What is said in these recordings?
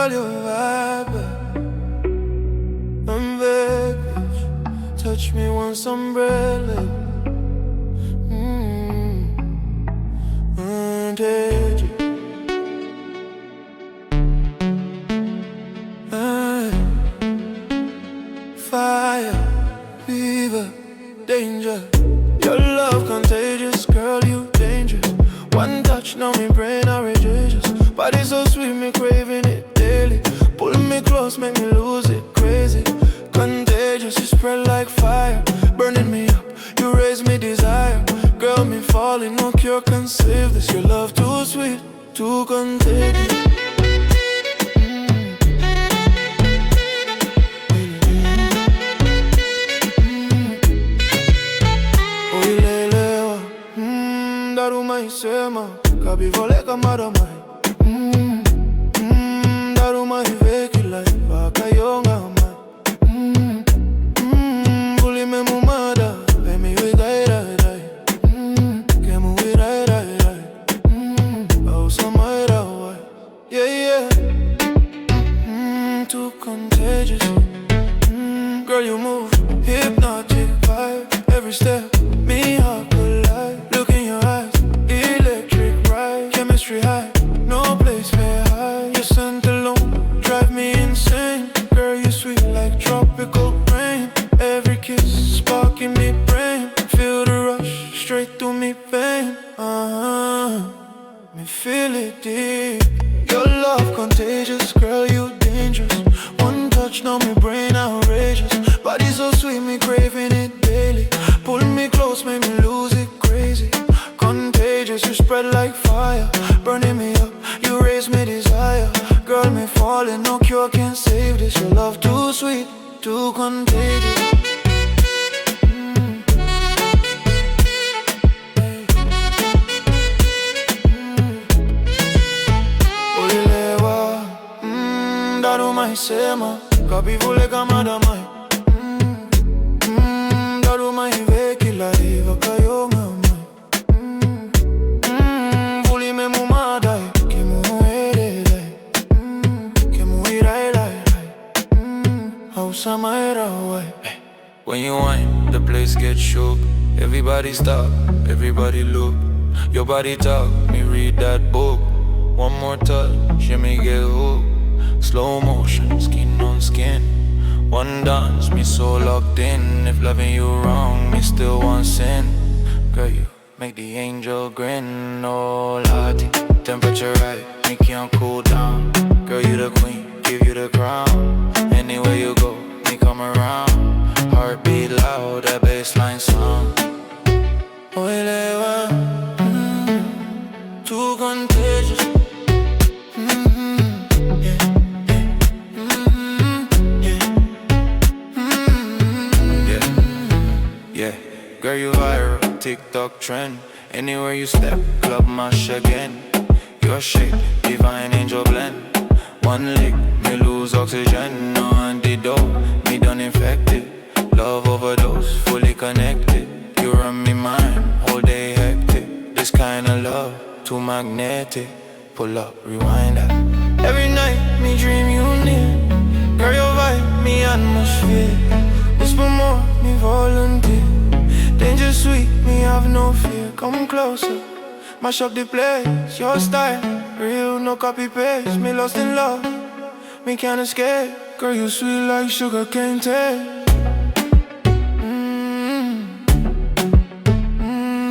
girl, you vibe. I'm vacant. Touch me once, umbrella. Contagious. Fire, fever, danger. Your love contagious, girl, you dangerous. One touch, now me brain outrageous. Body so sweet, me craving it daily. Pull me close, make me lose it, crazy. Contagious, you spread like fire. Burning me up, you raise me desire. Girl, me falling, no cure can save this. Your love too sweet, too contagious. Kabi vole kamara mai. Daruma hiveki lai vakayonga mai. Buli me mumada, vemi wigaira dai. Kemu wiraira dai. Ausa maira wai. Yeah. Too contagious. Girl, you move hypnotic vibe. Every step, me up alive. Look in your eyes. Chemistry high, no place fair high. Your scent alone drive me insane. Girl, you sweet like tropical rain. Every kiss sparking me brain. Feel the rush straight through me vein. Me feel it deep. Your love contagious, girl, you dangerous. One touch, now me brain outrageous. Body so sweet, me craving it daily. Pull me close, make me lose it, crazy. Contagious, you spread like fire. Burning me up, you raise me desire. Girl, me falling, no cure can save this. Your love too sweet, too contagious. Ulilewa, daruma isema. Kabi vule kamada mai. Daruma hiveki lai vakayonga. When you whine, the place gets shook. Everybody stop, everybody look. Your body talk, me read that book. One more touch, you me get hooked. Slow motion, skin on skin. One dance, me so locked in. If loving you wrong, me still want sin. Girl, you make the angel grin. Oh, Lottie, temperature right, me can't cool down. Girl, you the queen, give you the crown. Anywhere you go, me come around. Heartbeat loud, that bassline sound. Oilewa, too contagious. Yeah. Girl, you viral, TikTok trend. Anywhere you step, club mash again. Your shape, divine angel blend. One lick, me lose oxygen. No antidote, me done infected. Love overdose, fully connected. You run me mine, whole day hectic. This kind of love, too magnetic. Pull up, rewind that. Every night, me dream you near. Girl, your vibe, me atmosphere. Whisper more, me volunteer. Danger sweet, me have no fear. Come closer, mash up the place. Your style, real, no copy paste. Me lost in love, me can't escape. Girl, you sweet like sugar cane taste.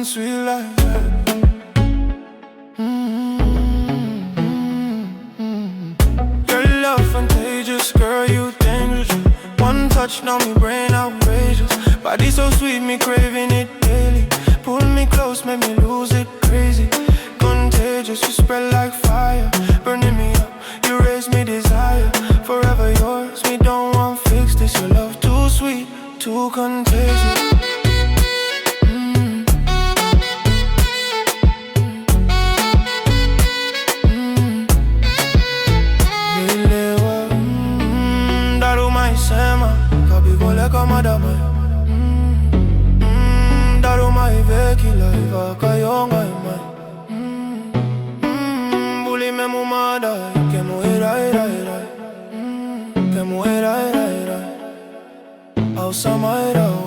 Sweet like that. Your love contagious, girl, you dangerous. One touch, now me brain outrageous. Body so sweet, me craving it daily. Pull me close, make me lose it, crazy. Contagious, you spread like fire. Burning me up, you raise me desire. Forever yours, me don't want fix this. Your love too sweet, too contagious. Kamadama, daruma iveki la iva kayonga imai. Buli me mumada. nada, que muera, que muera, Ausamaira.